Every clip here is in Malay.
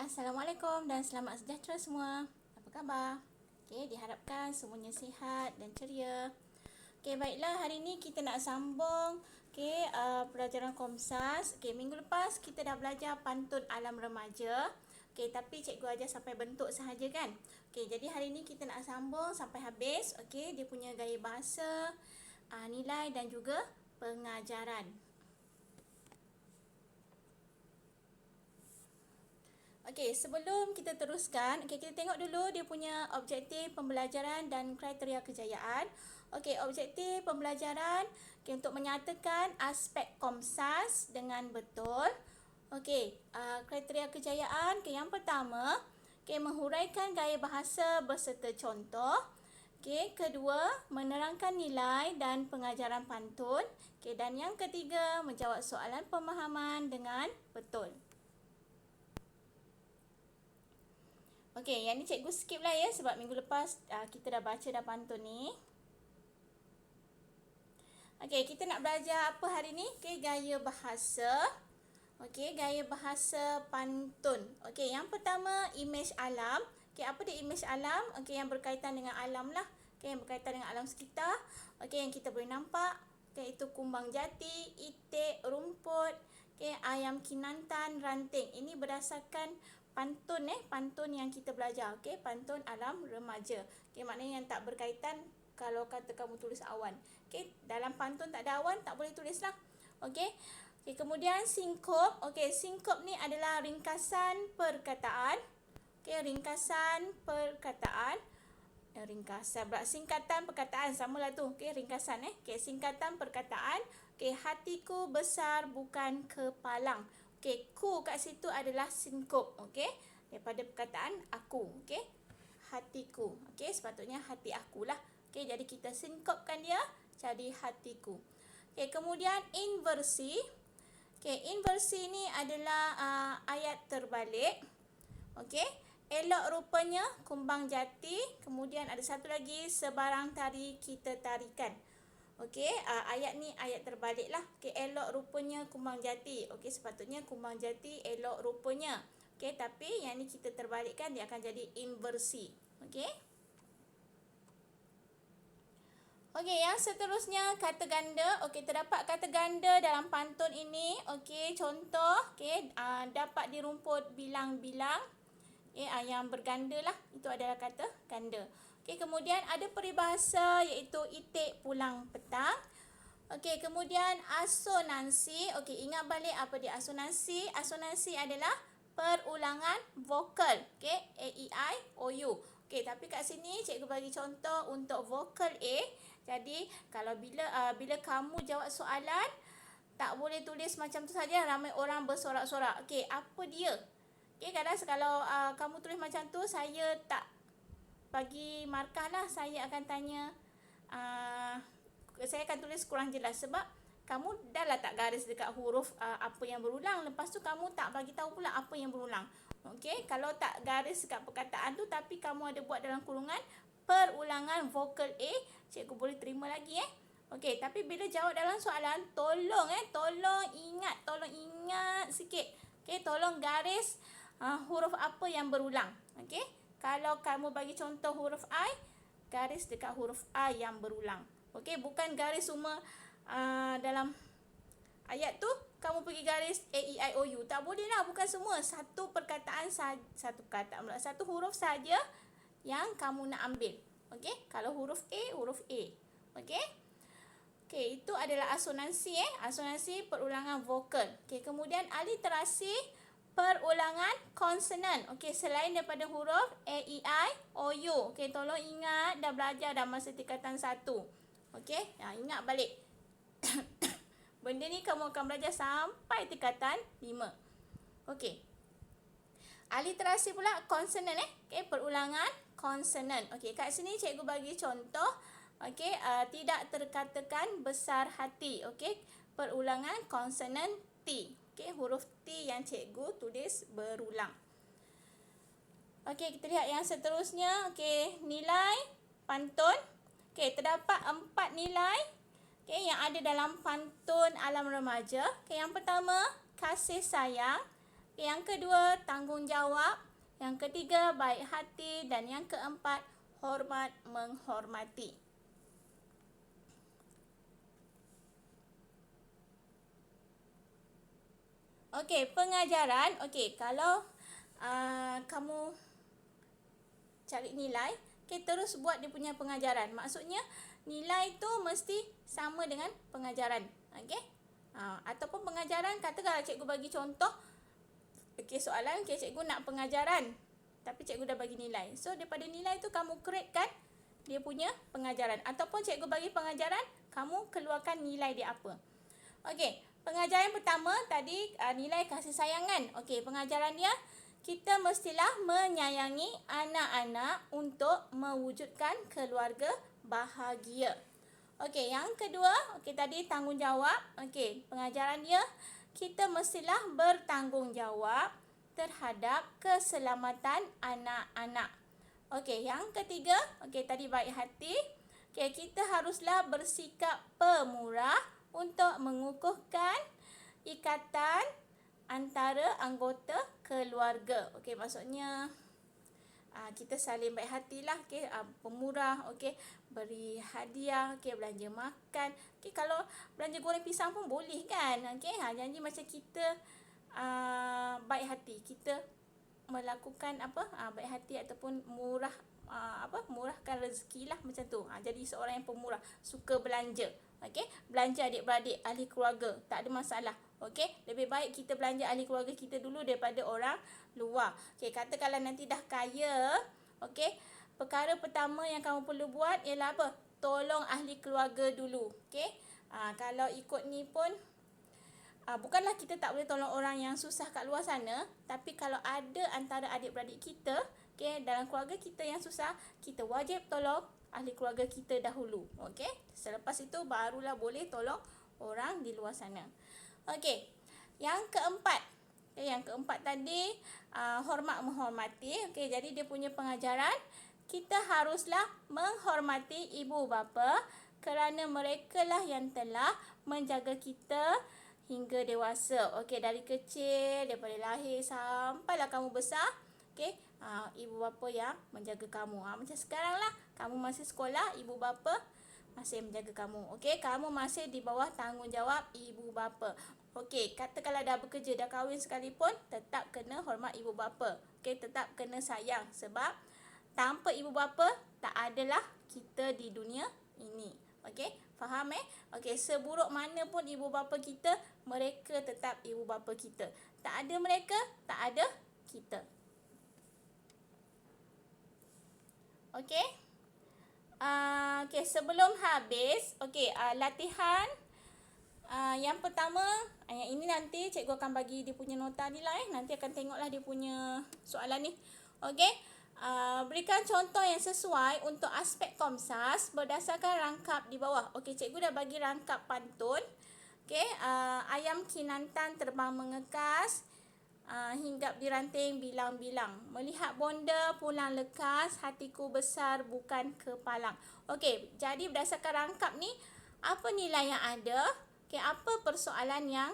Assalamualaikum dan selamat sejahtera semua. Apa khabar? Diharapkan semuanya sihat dan ceria. Baiklah, hari ini kita nak sambung pelajaran Komsas. Minggu lepas kita dah belajar pantun alam remaja. Tapi cikgu ajar sampai bentuk sahaja kan. Jadi hari ini kita nak sambung sampai habis. Dia punya gaya bahasa, nilai dan juga pengajaran. Sebelum kita teruskan, kita tengok dulu dia punya objektif pembelajaran dan kriteria kejayaan. Objektif pembelajaran untuk menyatakan aspek Komsas dengan betul. Kriteria kejayaan, yang pertama, menghuraikan gaya bahasa berserta contoh. Kedua, menerangkan nilai dan pengajaran pantun. Dan yang ketiga, menjawab soalan pemahaman dengan betul. Yang ni cikgu skip lah ya sebab minggu lepas kita dah baca dah pantun ni. Kita nak belajar apa hari ni? Gaya bahasa. Gaya bahasa pantun. Yang pertama, imej alam. Apa dia imej alam? Yang berkaitan dengan alam lah. Yang berkaitan dengan alam sekitar. Yang kita boleh nampak. Itu kumbang jati, itik, rumput, ayam kinantan, ranting. Ini berdasarkan pantun pantun yang kita belajar. Pantun alam remaja. Maknanya yang tak berkaitan kalau kata kamu tulis awan. Dalam pantun tak ada awan, tak boleh tulis lah. Kemudian singkup. Singkup ni adalah ringkasan perkataan. Ringkasan perkataan. Singkatan perkataan samalah tu. Ringkasan singkatan perkataan. Hatiku besar bukan kepalang. Ku kat situ adalah singkup. Daripada perkataan aku. Hatiku. Sepatutnya hati akulah. Jadi kita singkupkan dia jadi hatiku. Kemudian inversi. Inversi ni adalah ayat terbalik. Elok rupanya kumbang jati. Kemudian ada satu lagi, sebarang tari kita tarikan. Ayat ni ayat terbalik lah. Elok rupanya kumbang jati. Sepatutnya kumbang jati elok rupanya. Tapi yang ni kita terbalikkan, dia akan jadi inversi. Yang seterusnya kata ganda. Terdapat kata ganda dalam pantun ini. Contoh, dapat dirumput bilang-bilang. Yang berganda lah. Itu adalah kata ganda. Kemudian ada peribahasa iaitu itik pulang petang. Kemudian asonansi. Ingat balik apa dia asonansi. Asonansi adalah perulangan vokal. A, E, I, O, U. Tapi kat sini cikgu bagi contoh untuk vokal A. Jadi kalau bila kamu jawab soalan, tak boleh tulis macam tu saja. Ramai orang bersorak-sorak. Apa dia? Kadang kalau kamu tulis macam tu, saya tak bagi markah lah. Saya akan tanya, saya akan tulis kurang jelas sebab kamu dah letak garis dekat huruf apa yang berulang. Lepas tu kamu tak bagi tahu pula apa yang berulang. Kalau tak garis dekat perkataan tu tapi kamu ada buat dalam kurungan perulangan vokal A, cikgu boleh terima lagi tapi bila jawab dalam soalan, tolong ingat sikit. Tolong garis huruf apa yang berulang. Kalau kamu bagi contoh huruf I, garis dekat huruf I yang berulang. Bukan garis semua dalam ayat tu kamu pergi garis A, E, I, O, U. Tak boleh lah, bukan semua. Satu perkataan satu huruf saja yang kamu nak ambil. Kalau huruf A, huruf A. Itu adalah asonansi asonansi perulangan vokal. Kemudian aliterasi, perulangan konsonan. Selain daripada huruf A, E, I, O, U. Tolong ingat, dah belajar dah masa tingkatan 1. Ingat balik. Benda ni kamu akan belajar sampai tingkatan 5. Aliterasi pula konsonan perulangan konsonan. Kat sini cikgu bagi contoh. Tidak terkatakan besar hati. Perulangan konsonan T. Huruf T yang cikgu tulis berulang. Kita lihat yang seterusnya. Nilai pantun. Terdapat 4 nilai yang ada dalam pantun alam remaja. Yang pertama, kasih sayang. Yang kedua, tanggungjawab. Yang ketiga, baik hati. Dan yang keempat, hormat menghormati. Okey, pengajaran. Okey, kalau kamu cari nilai, okey, terus buat dia punya pengajaran. Maksudnya, nilai tu mesti sama dengan pengajaran. Okey? Ataupun pengajaran, katakanlah cikgu bagi contoh. Okey, soalan, okey, cikgu nak pengajaran. Tapi cikgu dah bagi nilai. So, daripada nilai tu kamu createkan dia punya pengajaran. Ataupun cikgu bagi pengajaran, kamu keluarkan nilai dia apa. Okey, pengajaran pertama tadi nilai kasih sayangan. Okey, pengajaran dia, kita mestilah menyayangi anak-anak untuk mewujudkan keluarga bahagia. Okey, yang kedua, okey tadi tanggungjawab. Okey, pengajaran dia, kita mestilah bertanggungjawab terhadap keselamatan anak-anak. Okey, yang ketiga, okey tadi baik hati. Okey, kita haruslah bersikap pemurah untuk mengukuhkan ikatan antara anggota keluarga. Okey, maksudnya kita saling baik hatilah, okey, pemurah, okey, beri hadiah, okey, belanja makan. Okey, kalau belanja goreng pisang pun boleh kan? Okey, janji macam kita baik hati. Kita melakukan baik hati ataupun murah murahkan rezeki lah macam tu. Jadi seorang yang pemurah, suka belanja. Okey, belanja adik-beradik, ahli keluarga, tak ada masalah. Okey, lebih baik kita belanja ahli keluarga kita dulu daripada orang luar. Okey, katakanlah nanti dah kaya, okey, perkara pertama yang kamu perlu buat ialah apa? Tolong ahli keluarga dulu. Okey, kalau ikut ni pun bukanlah kita tak boleh tolong orang yang susah kat luar sana, tapi kalau ada antara adik-beradik kita, okey, dalam keluarga kita yang susah, kita wajib tolong ahli keluarga kita dahulu. Okey, selepas itu barulah boleh tolong orang di luar sana. Okey, yang keempat. Okay, yang keempat tadi hormat menghormati. Okey, jadi dia punya pengajaran, kita haruslah menghormati ibu bapa kerana mereka lah yang telah menjaga kita hingga dewasa. Okey, dari kecil, daripada lahir sampailah kamu besar. Okey, ibu bapa yang menjaga kamu. Macam sekarang lah, kamu masih sekolah, ibu bapa masih menjaga kamu. Okey, kamu masih di bawah tanggungjawab ibu bapa. Okey, katakanlah dah bekerja, dah kahwin sekalipun, tetap kena hormat ibu bapa. Okey, tetap kena sayang sebab tanpa ibu bapa tak adalah kita di dunia ini. Okey, faham Okey, seburuk mana pun ibu bapa kita, mereka tetap ibu bapa kita. Tak ada mereka, tak ada kita. Okey. Okey, sebelum habis, okey, latihan yang pertama, yang ini nanti cikgu akan bagi dia punya nota ni lah nanti akan tengoklah dia punya soalan ni. Okey. Berikan contoh yang sesuai untuk aspek Komsas berdasarkan rangkap di bawah. Okey, cikgu dah bagi rangkap pantun. Okey, ayam kinantan terbang mengekas, hinggap di ranting bilang-bilang. Melihat bonda pulang lekas, hatiku besar bukan kepalang. Okey, jadi berdasarkan rangkap ni, apa nilai yang ada? Okey, apa persoalan yang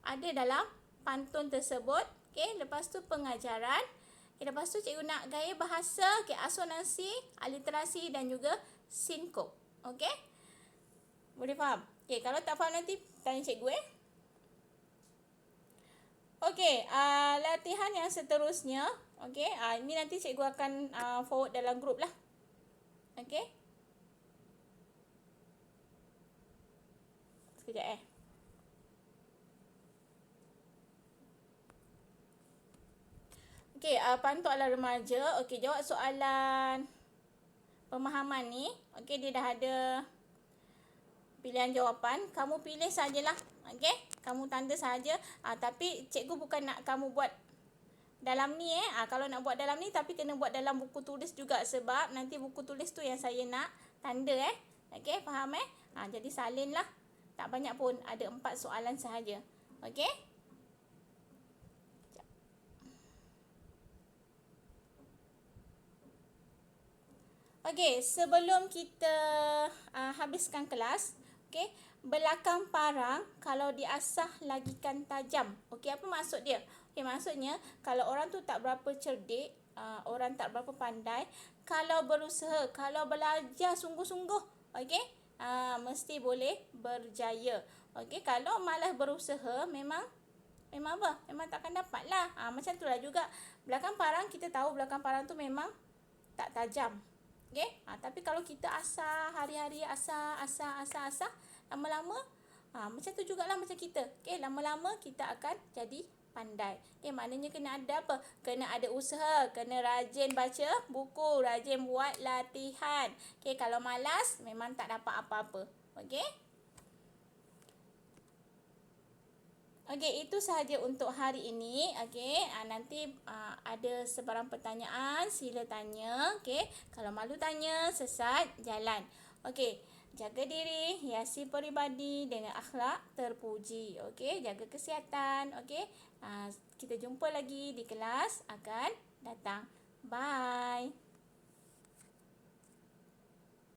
ada dalam pantun tersebut? Okey, lepas tu pengajaran. Okay, lepas tu cikgu nak gaya bahasa, okay, asonansi, aliterasi dan juga sinkop. Okey? Boleh faham? Okey, kalau tak faham nanti tanya cikgu Okey, latihan yang seterusnya. Okey, ini nanti cikgu akan forward dalam grup lah. Okey? Sekejap Okey, pantun ala remaja. Okey, jawab soalan pemahaman ni. Okey, dia dah ada pilihan jawapan. Kamu pilih sajalah. Okey, kamu tanda saja. Tapi cikgu bukan nak kamu buat dalam ni kalau nak buat dalam ni, tapi kena buat dalam buku tulis juga, sebab nanti buku tulis tu yang saya nak tanda Okey, faham jadi salinlah. Tak banyak pun, ada 4 soalan sahaja. Okey? Okey, sebelum kita habiskan kelas, belakang parang kalau diasah lagikan tajam. Okey, apa maksud dia? Okay, maksudnya kalau orang tu tak berapa cerdik, orang tak berapa pandai, kalau berusaha, kalau belajar sungguh-sungguh, okey, mesti boleh berjaya. Okey, kalau malas berusaha memang apa? Memang takkan dapat lah. Macam tu lah juga. Belakang parang kita tahu belakang parang tu memang tak tajam. Okey? Tapi kalau kita asah hari-hari asah, lama-lama macam tu jugalah macam kita. Okey, lama-lama kita akan jadi pandai. Maknanya kena ada apa? Kena ada usaha, kena rajin baca buku, rajin buat latihan. Okey, kalau malas memang tak dapat apa-apa. Okey? Okey, itu sahaja untuk hari ini. Okey, nanti ada sebarang pertanyaan, sila tanya. Okey, kalau malu tanya, sesat jalan. Okey, jaga diri, hiasi peribadi dengan akhlak terpuji. Okey, jaga kesihatan. Okey, kita jumpa lagi di kelas akan datang. Bye.